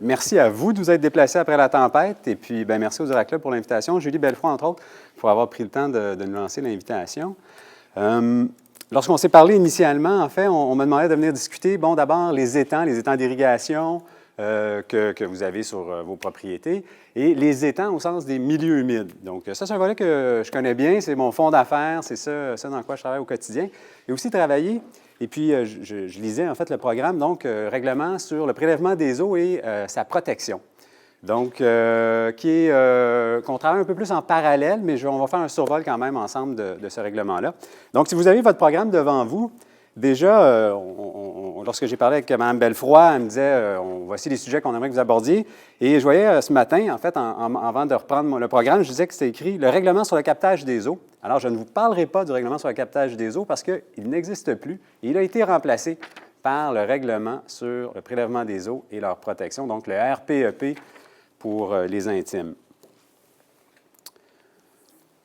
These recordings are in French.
Merci à vous de vous être déplacés après la tempête. Et puis, bien, merci aux Euroclubs pour l'invitation. Julie Bellefroid, entre autres, pour avoir pris le temps de nous lancer l'invitation. Lorsqu'on s'est parlé initialement, en fait, on m'a demandé de venir discuter, bon, d'abord, les étangs d'irrigation que vous avez sur vos propriétés et les étangs au sens des milieux humides. Donc, ça, c'est un volet que je connais bien. C'est mon fond d'affaires. C'est ça dans quoi je travaille au quotidien. Et aussi travailler. Et puis, je lisais en fait le programme, donc, règlement sur le prélèvement des eaux et sa protection. Donc, qu'on travaille un peu plus en parallèle, mais on va faire un survol quand même ensemble de ce règlement-là. Donc, si vous avez votre programme devant vous, déjà, lorsque j'ai parlé avec Mme Bellefroid, elle me disait voici les sujets qu'on aimerait que vous abordiez. Et je voyais ce matin, en fait, avant de reprendre le programme, je disais que c'était écrit le règlement sur le captage des eaux. Alors, je ne vous parlerai pas du règlement sur le captage des eaux parce qu'il n'existe plus. Il a été remplacé par le règlement sur le prélèvement des eaux et leur protection, donc le RPEP pour les intimes.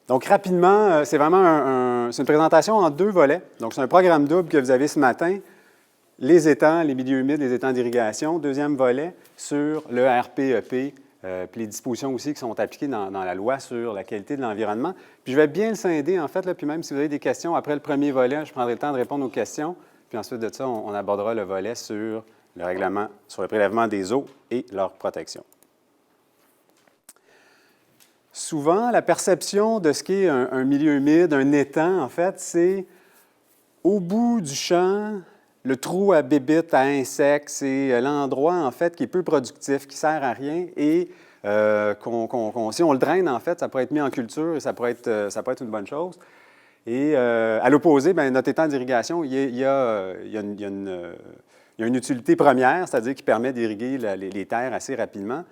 Donc, rapidement, c'est vraiment c'est une présentation en deux volets. Donc, c'est un programme double que vous avez ce matin. Les étangs, les milieux humides, les étangs d'irrigation. Deuxième volet sur le RPEP, puis les dispositions aussi qui sont appliquées dans la loi sur la qualité de l'environnement. Puis je vais bien le scinder, en fait, là, puis même si vous avez des questions après le premier volet, je prendrai le temps de répondre aux questions. Puis ensuite de ça, on abordera le volet sur le règlement sur le prélèvement des eaux et leur protection. Souvent, la perception de ce qu'est un milieu humide, un étang, en fait, c'est au bout du champ, le trou à bébites, à insectes, c'est l'endroit, en fait, qui est peu productif, qui ne sert à rien et si on le draine, en fait, ça pourrait être mis en culture et ça pourrait être une bonne chose. Et à l'opposé, bien, notre étang d'irrigation, il y a une utilité première, c'est-à-dire qui permet d'irriguer les terres assez rapidement.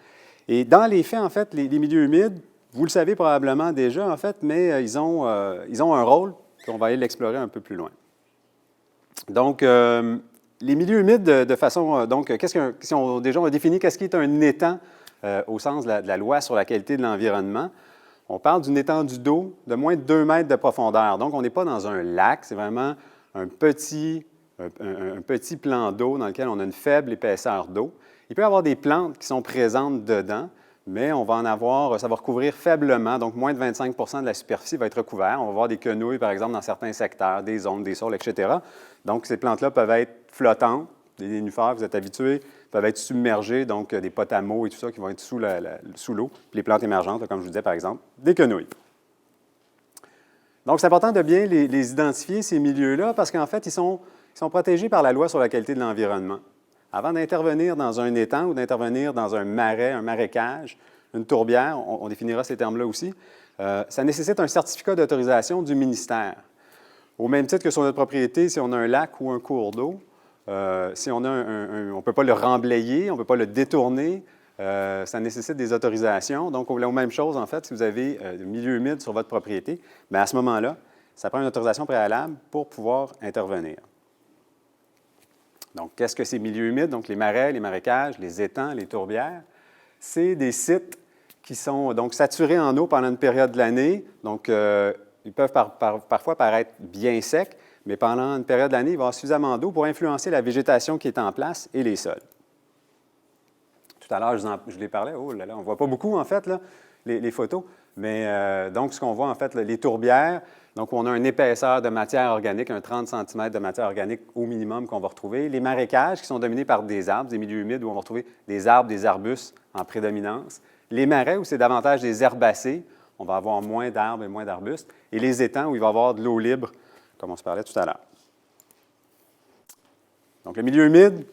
Et dans les faits, en fait, les milieux humides, vous le savez probablement déjà, en fait, mais ils ont un rôle, puis on va aller l'explorer un peu plus loin. Donc, les milieux humides, de façon... Donc, si on a défini qu'est-ce qui est un étang au sens de la loi sur la qualité de l'environnement, on parle d'une étendue d'eau de moins de 2 mètres de profondeur. Donc, on n'est pas dans un lac, c'est vraiment un petit plan d'eau dans lequel on a une faible épaisseur d'eau. Il peut y avoir des plantes qui sont présentes dedans, mais on va en avoir, ça va recouvrir faiblement, donc moins de 25 de la superficie va être recouvert. On va avoir des quenouilles, par exemple, dans certains secteurs, des zones, des sols, etc. Donc, ces plantes-là peuvent être flottantes, des nénuphars, vous êtes habitués, peuvent être submergées, donc des potamots et tout ça qui vont être sous l'eau, puis les plantes émergentes, comme je vous disais, par exemple, des quenouilles. Donc, c'est important de bien les identifier, ces milieux-là, parce qu'en fait, ils sont protégés par la loi sur la qualité de l'environnement. Avant d'intervenir dans un étang ou d'intervenir dans un marais, un marécage, une tourbière, on définira ces termes-là aussi, ça nécessite un certificat d'autorisation du ministère. Au même titre que sur notre propriété, si on a un lac ou un cours d'eau, si on a on ne peut pas le remblayer, on ne peut pas le détourner, ça nécessite des autorisations. Donc, la même chose, en fait, si vous avez un milieu humide sur votre propriété, bien, à ce moment-là, ça prend une autorisation préalable pour pouvoir intervenir. Donc, qu'est-ce que ces milieux humides? Donc, les marais, les marécages, les étangs, les tourbières, c'est des sites qui sont donc saturés en eau pendant une période de l'année. Donc, ils peuvent parfois paraître bien secs, mais pendant une période de l'année, il va y avoir suffisamment d'eau pour influencer la végétation qui est en place et les sols. Tout à l'heure, je l'ai parlé. Oh là là, on ne voit pas beaucoup, en fait, là, les photos. Mais donc, ce qu'on voit, en fait, les tourbières, donc on a une épaisseur de matière organique, un 30 cm de matière organique au minimum qu'on va retrouver. Les marécages qui sont dominés par des arbres, des milieux humides où on va retrouver des arbres, des arbustes en prédominance. Les marais où c'est davantage des herbacées, on va avoir moins d'arbres et moins d'arbustes. Et les étangs où il va y avoir de l'eau libre, comme on se parlait tout à l'heure. Donc, le milieu humide,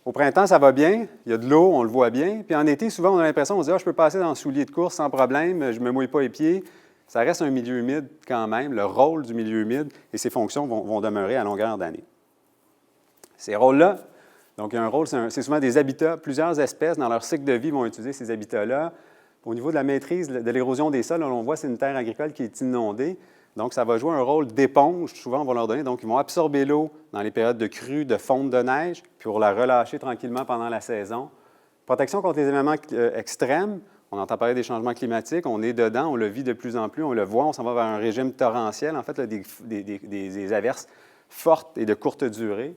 au printemps, ça va bien, il y a de l'eau, on le voit bien. Puis en été, souvent, on a l'impression, on se dit « Ah, je peux passer dans le soulier de course sans problème, je ne me mouille pas les pieds ». Ça reste un milieu humide quand même. Le rôle du milieu humide et ses fonctions vont demeurer à longueur d'année. Ces rôles-là, donc il y a un rôle, c'est souvent des habitats. Plusieurs espèces, dans leur cycle de vie, vont utiliser ces habitats-là. Au niveau de la maîtrise de l'érosion des sols, on voit c'est une terre agricole qui est inondée. Donc, ça va jouer un rôle d'éponge, souvent on va leur donner. Donc, ils vont absorber l'eau dans les périodes de crue, de fonte de neige, puis pour la relâcher tranquillement pendant la saison. Protection contre les éléments extrêmes. On entend parler des changements climatiques, on est dedans, on le vit de plus en plus, on le voit, on s'en va vers un régime torrentiel, en fait, là, des averses fortes et de courte durée.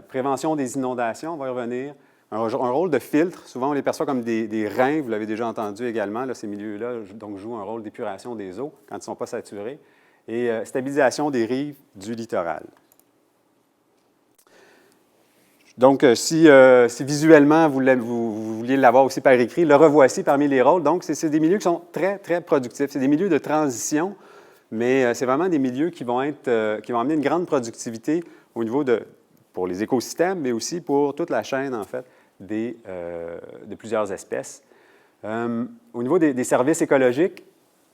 Prévention des inondations, on va y revenir. un rôle de filtre. Souvent, on les perçoit comme des reins, vous l'avez déjà entendu également, là, ces milieux-là donc jouent un rôle d'épuration des eaux quand ils ne sont pas saturés, et stabilisation des rives du littoral. Donc, si visuellement, vous vouliez l'avoir aussi par écrit, le revoici parmi les rôles. Donc, c'est des milieux qui sont très, très productifs. C'est des milieux de transition, mais c'est vraiment des milieux qui vont amener une grande productivité au niveau pour les écosystèmes, mais aussi pour toute la chaîne, en fait, de plusieurs espèces. Au niveau des services écologiques,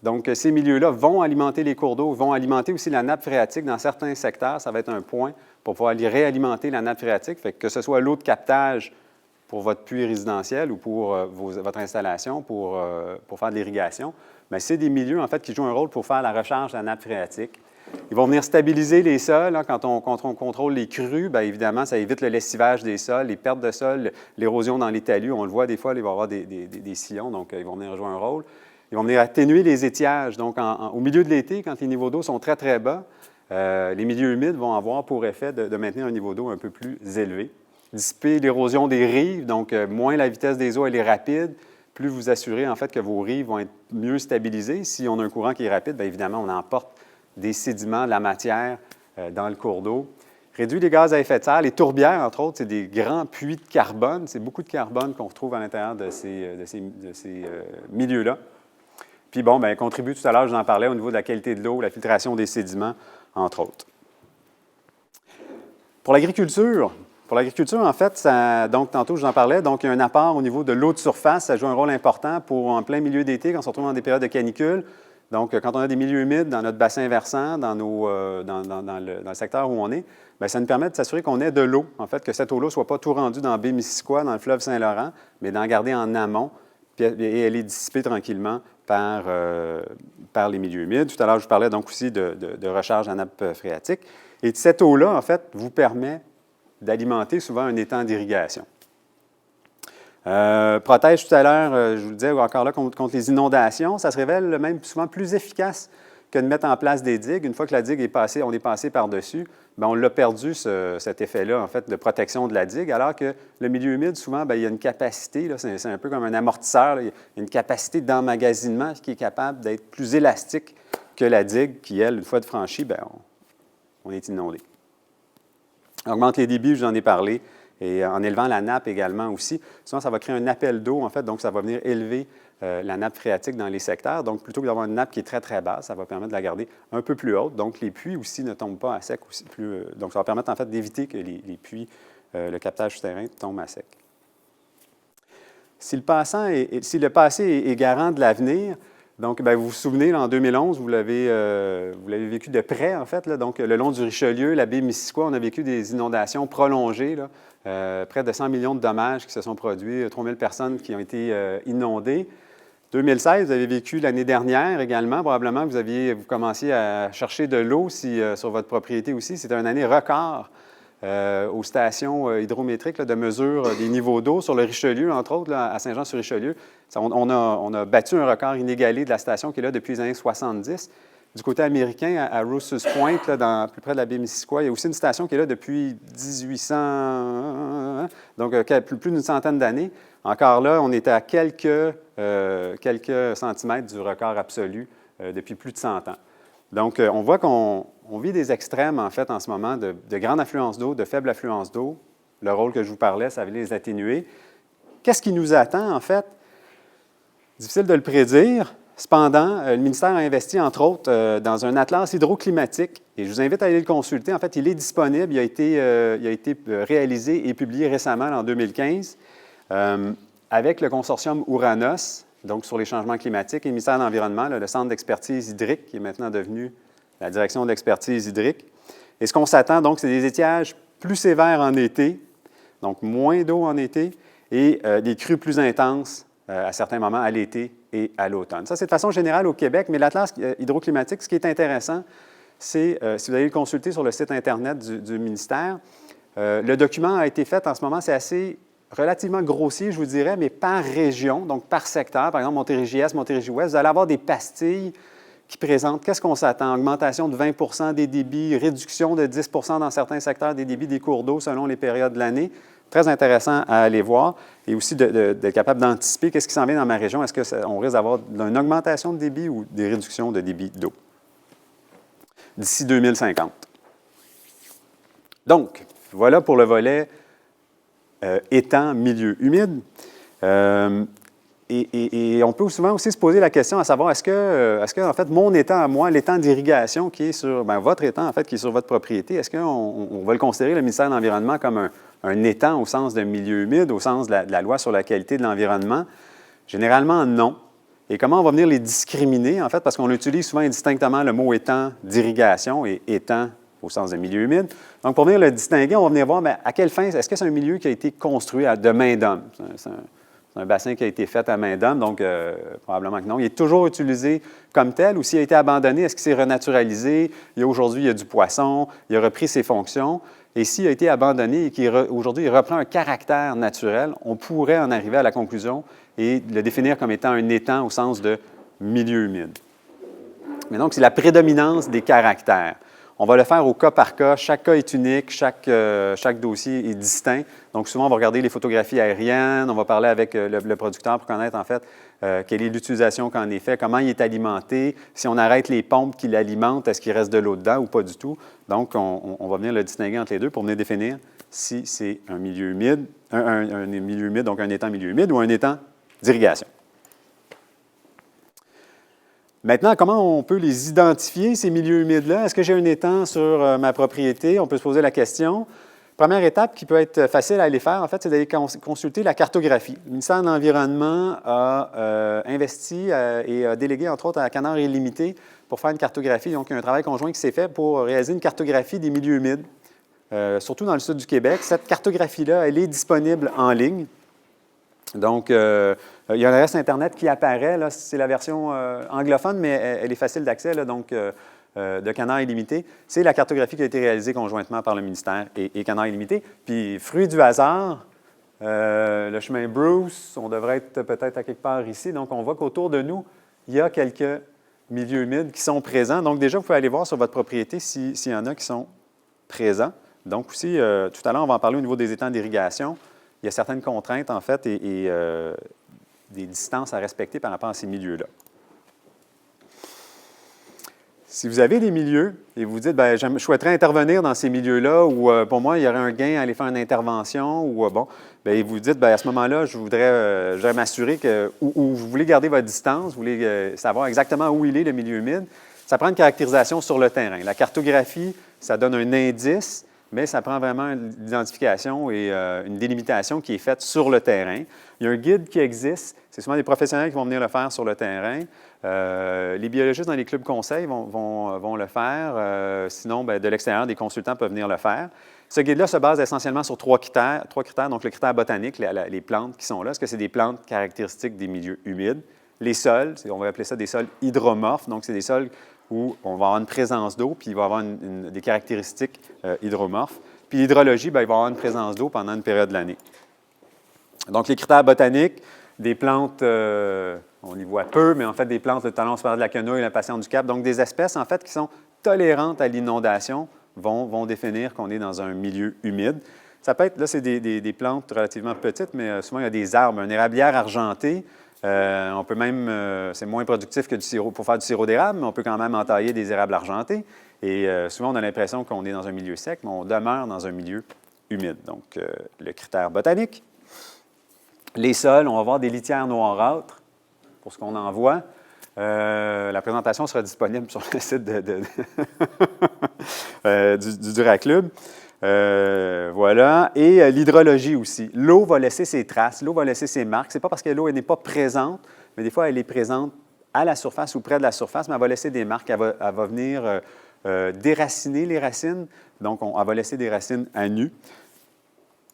donc ces milieux-là vont alimenter les cours d'eau, vont alimenter aussi la nappe phréatique. Dans certains secteurs, ça va être un point pour pouvoir aller réalimenter la nappe phréatique, fait que ce soit l'eau de captage pour votre puits résidentiel ou pour votre installation pour faire de l'irrigation, bien, c'est des milieux, en fait, qui jouent un rôle pour faire la recharge de la nappe phréatique. Ils vont venir stabiliser les sols. Hein, quand on contrôle les crues, bien, évidemment, ça évite le lessivage des sols, les pertes de sol, l'érosion dans les talus. On le voit des fois, il va y avoir des sillons, donc ils vont venir jouer un rôle. Ils vont venir atténuer les étiages. Donc, au milieu de l'été, quand les niveaux d'eau sont très, très bas, les milieux humides vont avoir pour effet de maintenir un niveau d'eau un peu plus élevé. Dissiper l'érosion des rives, donc moins la vitesse des eaux elle est rapide, plus vous assurez en fait que vos rives vont être mieux stabilisées. Si on a un courant qui est rapide, bien évidemment, on emporte des sédiments, de la matière dans le cours d'eau. Réduit les gaz à effet de serre. Les tourbières, entre autres, c'est des grands puits de carbone. C'est beaucoup de carbone qu'on retrouve à l'intérieur de ces milieux-là. Puis bon, bien, contribue, tout à l'heure, je vous en parlais, au niveau de la qualité de l'eau, la filtration des sédiments, entre autres. Pour l'agriculture, en fait, donc tantôt, je vous en parlais, donc il y a un apport au niveau de l'eau de surface. Ça joue un rôle important pour en plein milieu d'été, quand on se retrouve dans des périodes de canicule. Donc, quand on a des milieux humides dans notre bassin versant, dans le secteur où on est, bien, ça nous permet de s'assurer qu'on ait de l'eau, en fait, que cette eau-là ne soit pas tout rendue dans la baie Missisquoi, dans le fleuve Saint-Laurent, mais d'en garder en amont, et elle est dissipée tranquillement par les milieux humides. Tout à l'heure, je vous parlais donc aussi de recharge en nappe phréatique. Et cette eau-là, en fait, vous permet d'alimenter souvent un étang d'irrigation. Protège tout à l'heure, je vous le disais encore là, contre les inondations. Ça se révèle même souvent plus efficace que de mettre en place des digues. Une fois que la digue est passée, on est passé par-dessus, bien, on l'a perdu, cet effet-là, en fait, de protection de la digue, alors que le milieu humide, souvent, bien, il y a une capacité, c'est un peu comme un amortisseur, là, il y a une capacité d'emmagasinement qui est capable d'être plus élastique que la digue, qui, elle, une fois de franchie, bien, on est inondé. Augmente les débits, je vous en ai parlé, et en élevant la nappe également aussi. Souvent, ça va créer un appel d'eau, en fait, donc ça va venir élever la nappe phréatique dans les secteurs. Donc, plutôt que d'avoir une nappe qui est très, très basse, ça va permettre de la garder un peu plus haute. Donc, les puits aussi ne tombent pas à sec. Donc, ça va permettre, en fait, d'éviter que les puits, le captage souterrain, tombe à sec. Si le passé est garant de l'avenir, donc, bien, vous vous souvenez, là, en 2011, vous l'avez vécu de près, en fait. Là, donc, le long du Richelieu, la baie Missisquoi, on a vécu des inondations prolongées, là, près de 100 millions de dommages qui se sont produits, 3 000 personnes qui ont été inondées. 2016, vous avez vécu l'année dernière également, probablement que vous commenciez à chercher de l'eau sur votre propriété aussi. C'était une année record aux stations hydrométriques là, de mesure des niveaux d'eau sur le Richelieu, entre autres, là, à Saint-Jean-sur-Richelieu. On a battu un record inégalé de la station qui est là depuis les années 70. Du côté américain, à Rouse's Point, là, plus près de la baie Missisquoi, il y a aussi une station qui est là depuis 1800, donc plus d'une centaine d'années. Encore là, on était à quelques centimètres du record absolu depuis plus de 100 ans. Donc, on voit qu'on vit des extrêmes, en fait, en ce moment, de grande affluence d'eau, de faible affluence d'eau. Le rôle que je vous parlais, ça va les atténuer. Qu'est-ce qui nous attend, en fait? Difficile de le prédire. Cependant, le ministère a investi, entre autres, dans un atlas hydroclimatique. Et je vous invite à aller le consulter. En fait, il est disponible. Il a été réalisé et publié récemment, en 2015, avec le consortium Ouranos, donc sur les changements climatiques, et le ministère de l'Environnement, le Centre d'expertise hydrique, qui est maintenant devenu la Direction de l'expertise hydrique. Et ce qu'on s'attend, donc, c'est des étiages plus sévères en été, donc moins d'eau en été, et des crues plus intenses à certains moments à l'été et à l'automne. Ça, c'est de façon générale au Québec, mais l'Atlas hydroclimatique, ce qui est intéressant, c'est, si vous allez le consulter sur le site Internet du ministère, le document a été fait en ce moment, c'est relativement grossier, je vous dirais, mais par région, donc par secteur. Par exemple, Montérégie-Est, Montérégie-Ouest, vous allez avoir des pastilles qui présentent qu'est-ce qu'on s'attend. Augmentation de 20 des débits, réduction de 10 dans certains secteurs des débits des cours d'eau selon les périodes de l'année. très intéressant à aller voir et aussi d'être capable d'anticiper qu'est-ce qui s'en vient dans ma région. Est-ce qu'on risque d'avoir une augmentation de débit ou des réductions de débit d'eau d'ici 2050? Donc, voilà pour le volet étang, milieu humide. Et on peut souvent aussi se poser la question à savoir, est-ce que en fait, mon étang à moi, l'étang d'irrigation qui est sur, votre étang, en fait, qui est sur votre propriété, est-ce qu'on va le considérer, le ministère de l'Environnement, comme un étang au sens de milieu humide, au sens de la loi sur la qualité de l'environnement? Généralement, non. Et comment on va venir les discriminer, en fait, parce qu'on utilise souvent indistinctement le mot étang d'irrigation et étang au sens de milieu humide. Donc, pour venir le distinguer, on va venir voir à quelle fin, est-ce que c'est un milieu qui a été construit de main d'homme? C'est un bassin qui a été fait à main d'homme, donc probablement que non. Il est toujours utilisé comme tel, ou s'il a été abandonné, est-ce qu'il s'est renaturalisé? Aujourd'hui, il y a du poisson, il a repris ses fonctions. Et s'il a été abandonné et qu'aujourd'hui, il reprend un caractère naturel, on pourrait en arriver à la conclusion et le définir comme étant un étang au sens de milieu humide. Mais donc, c'est la prédominance des caractères. On va le faire au cas par cas. Chaque cas est unique, chaque dossier est distinct. Donc, souvent, on va regarder les photographies aériennes, on va parler avec le producteur pour connaître, en fait, quelle est l'utilisation qu'en est fait, comment il est alimenté, si on arrête les pompes qui l'alimentent, est-ce qu'il reste de l'eau dedans ou pas du tout. Donc, on va venir le distinguer entre les deux pour venir définir si c'est un milieu humide, un milieu humide, donc un étang milieu humide ou un étang d'irrigation. Maintenant, comment on peut les identifier, ces milieux humides-là? Est-ce que j'ai un étang sur ma propriété? On peut se poser la question. Première étape qui peut être facile à aller faire, en fait, c'est d'aller consulter la cartographie. Le ministère de l'Environnement a investi et a délégué, entre autres, à Canard Illimité pour faire une cartographie. Donc, il y a un travail conjoint qui s'est fait pour réaliser une cartographie des milieux humides, surtout dans le sud du Québec. Cette cartographie-là, elle est disponible en ligne. Donc, il y a un adresse Internet qui apparaît, là, c'est la version anglophone, mais elle est facile d'accès, donc de Canard Illimité. C'est la cartographie qui a été réalisée conjointement par le ministère et Canard Illimité. Puis, fruit du hasard, le chemin Bruce, on devrait être peut-être à quelque part ici. Donc, on voit qu'autour de nous, il y a quelques milieux humides qui sont présents. Donc, déjà, vous pouvez aller voir sur votre propriété s'il y en a qui sont présents. Donc, aussi, tout à l'heure, on va en parler au niveau des étangs d'irrigation. Il y a certaines contraintes, en fait, et des distances à respecter par rapport à ces milieux-là. Si vous avez des milieux et vous dites, bien, je souhaiterais intervenir dans ces milieux-là ou pour moi, il y aurait un gain à aller faire une intervention ou bien, vous dites, bien, à ce moment-là, je voudrais m'assurer que, ou vous voulez garder votre distance, vous voulez savoir exactement où il est, le milieu humide, ça prend une caractérisation sur le terrain. La cartographie, ça donne un indice, mais ça prend vraiment l'identification et une délimitation qui est faite sur le terrain. Il y a un guide qui existe. C'est souvent des professionnels qui vont venir le faire sur le terrain. Les biologistes dans les clubs conseils vont le faire. Sinon, bien, de l'extérieur, des consultants peuvent venir le faire. Ce guide-là se base essentiellement sur trois critères. Donc, le critère botanique, les plantes qui sont là. Est-ce que c'est des plantes caractéristiques des milieux humides? Les sols, on va appeler ça des sols hydromorphes. Donc, c'est des sols où on va avoir une présence d'eau, puis il va y avoir des caractéristiques hydromorphes. Puis l'hydrologie, bien, il va y avoir une présence d'eau pendant une période de l'année. Donc, les critères botaniques, des plantes, on y voit peu, mais en fait, des plantes, le talon supérieur de la quenouille, la patience du Cap, donc des espèces, en fait, qui sont tolérantes à l'inondation, vont définir qu'on est dans un milieu humide. Ça peut être, là, c'est des plantes relativement petites, mais souvent, il y a des arbres, un érablière argenté. On peut même, c'est moins productif que du sirop pour faire du sirop d'érable, mais on peut quand même entailler des érables argentés. Et souvent, on a l'impression qu'on est dans un milieu sec, mais on demeure dans un milieu humide. Donc, le critère botanique. Les sols, on va voir des litières noirâtres pour ce qu'on en voit. La présentation sera disponible sur le site du Duraclub. Voilà. Et l'hydrologie aussi. L'eau va laisser ses traces, l'eau va laisser ses marques. Ce n'est pas parce que l'eau n'est pas présente, mais des fois, elle est présente à la surface ou près de la surface, mais elle va laisser des marques. Elle va venir déraciner les racines. Donc, elle va laisser des racines à nu,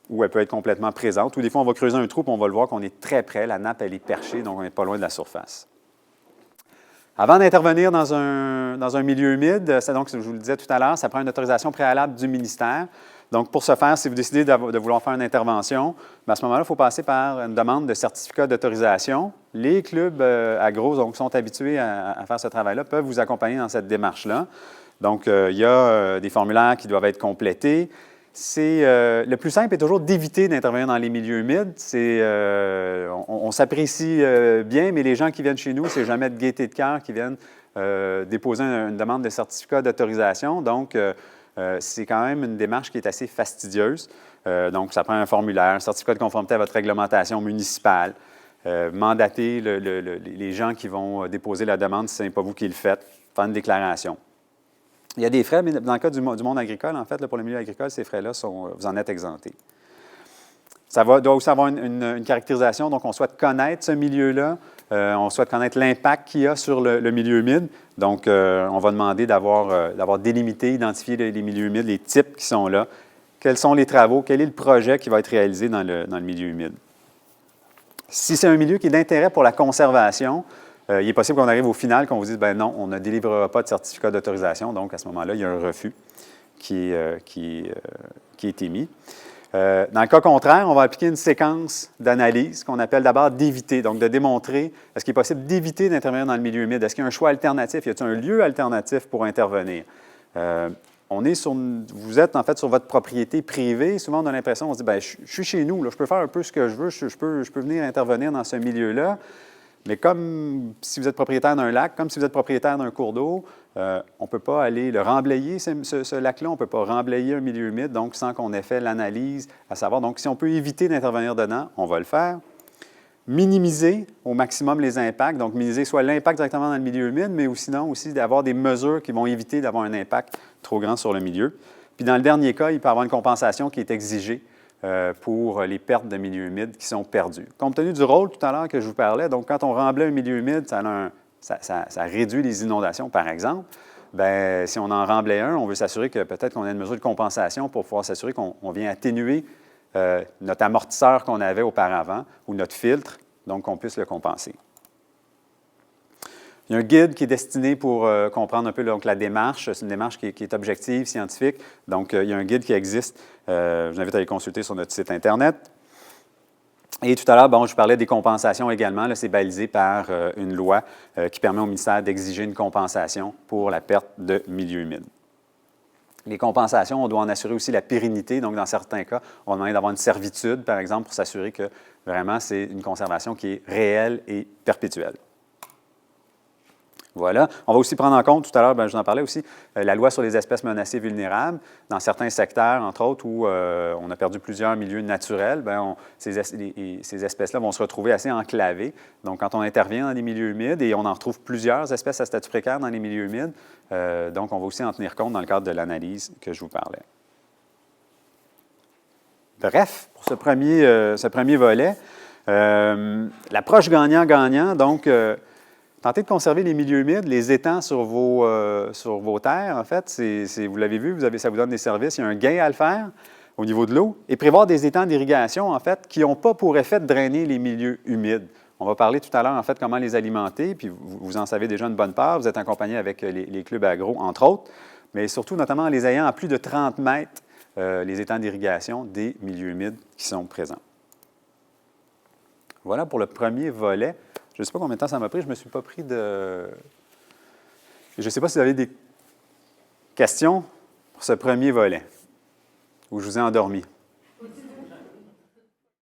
ou elle peut être complètement présente. Ou des fois, on va creuser un trou et on va le voir qu'on est très près. La nappe, elle est perchée, donc on n'est pas loin de la surface. Avant d'intervenir dans un milieu humide, donc, je vous le disais tout à l'heure, ça prend une autorisation préalable du ministère. Donc, pour ce faire, si vous décidez de vouloir faire une intervention, bien, à ce moment-là, il faut passer par une demande de certificat d'autorisation. Les clubs agro, donc, qui sont habitués à faire ce travail-là, peuvent vous accompagner dans cette démarche-là. Donc, il y a des formulaires qui doivent être complétés. Le plus simple est toujours d'éviter d'intervenir dans les milieux humides. On s'apprécie bien, mais les gens qui viennent chez nous, c'est jamais de gaieté de cœur qui viennent déposer une demande de certificat d'autorisation. Donc, c'est quand même une démarche qui est assez fastidieuse. Donc, ça prend un formulaire, un certificat de conformité à votre réglementation municipale. Mandater les gens qui vont déposer la demande si ce n'est pas vous qui le faites, faire une déclaration. Il y a des frais, mais dans le cas du monde agricole, en fait, là, pour le milieu agricole, ces frais-là, vous en êtes exemptés. Ça doit aussi avoir une caractérisation, donc on souhaite connaître ce milieu-là, on souhaite connaître l'impact qu'il y a sur le milieu humide. Donc, on va demander d'avoir délimité, identifié les milieux humides, les types qui sont là, quels sont les travaux, quel est le projet qui va être réalisé dans le milieu humide. Si c'est un milieu qui est d'intérêt pour la conservation, il est possible qu'on arrive au final, qu'on vous dise, bien non, on ne délivrera pas de certificat d'autorisation. Donc, à ce moment-là, il y a un refus qui est émis. Dans le cas contraire, on va appliquer une séquence d'analyse qu'on appelle d'abord d'éviter, donc de démontrer est-ce qu'il est possible d'éviter d'intervenir dans le milieu humide. Est-ce qu'il y a un choix alternatif? Y a-t-il un lieu alternatif pour intervenir? Vous êtes en fait sur votre propriété privée. Souvent, on a l'impression, on se dit, bien, je suis chez nous, là, je peux faire un peu ce que je veux, je peux venir intervenir dans ce milieu-là. Mais comme si vous êtes propriétaire d'un lac, comme si vous êtes propriétaire d'un cours d'eau, on ne peut pas aller le remblayer, ce lac-là, on ne peut pas remblayer un milieu humide, donc sans qu'on ait fait l'analyse à savoir. Donc, si on peut éviter d'intervenir dedans, on va le faire. Minimiser au maximum les impacts, donc minimiser soit l'impact directement dans le milieu humide, mais sinon aussi d'avoir des mesures qui vont éviter d'avoir un impact trop grand sur le milieu. Puis dans le dernier cas, il peut y avoir une compensation qui est exigée pour les pertes de milieux humides qui sont perdues. Compte tenu du rôle tout à l'heure que je vous parlais, donc quand on remblait un milieu humide, ça réduit les inondations, par exemple. Bien, si on en remblait un, on veut s'assurer que peut-être qu'on a une mesure de compensation pour pouvoir s'assurer qu'on vient atténuer notre amortisseur qu'on avait auparavant ou notre filtre, donc qu'on puisse le compenser. Il y a un guide qui est destiné pour comprendre un peu donc, la démarche. C'est une démarche qui est objective, scientifique. Donc, il y a un guide qui existe. Je vous invite à aller consulter sur notre site Internet. Et tout à l'heure, bon, je parlais des compensations également. Là, c'est balisé par une loi qui permet au ministère d'exiger une compensation pour la perte de milieu humide. Les compensations, on doit en assurer aussi la pérennité. Donc, dans certains cas, on va demander d'avoir une servitude, par exemple, pour s'assurer que vraiment c'est une conservation qui est réelle et perpétuelle. Voilà. On va aussi prendre en compte, tout à l'heure, je vous en parlais aussi, la loi sur les espèces menacées vulnérables. Dans certains secteurs, entre autres, où on a perdu plusieurs milieux naturels, ces espèces-là vont se retrouver assez enclavées. Donc, quand on intervient dans les milieux humides, et on en retrouve plusieurs espèces à statut précaire dans les milieux humides, donc on va aussi en tenir compte dans le cadre de l'analyse que je vous parlais. Bref, pour ce premier volet, l'approche gagnant-gagnant, donc, tentez de conserver les milieux humides, les étangs sur vos terres, en fait. Vous l'avez vu, ça vous donne des services. Il y a un gain à le faire au niveau de l'eau. Et prévoir des étangs d'irrigation, en fait, qui n'ont pas pour effet de drainer les milieux humides. On va parler tout à l'heure, en fait, comment les alimenter, puis vous en savez déjà une bonne part. Vous êtes accompagné avec les clubs agro, entre autres, mais surtout, notamment, en les ayant à plus de 30 mètres, les étangs d'irrigation des milieux humides qui sont présents. Voilà pour le premier volet. Je ne sais pas combien de temps ça m'a pris. Je ne me suis pas pris de... Je ne sais pas si vous avez des questions pour ce premier volet, où je vous ai endormi.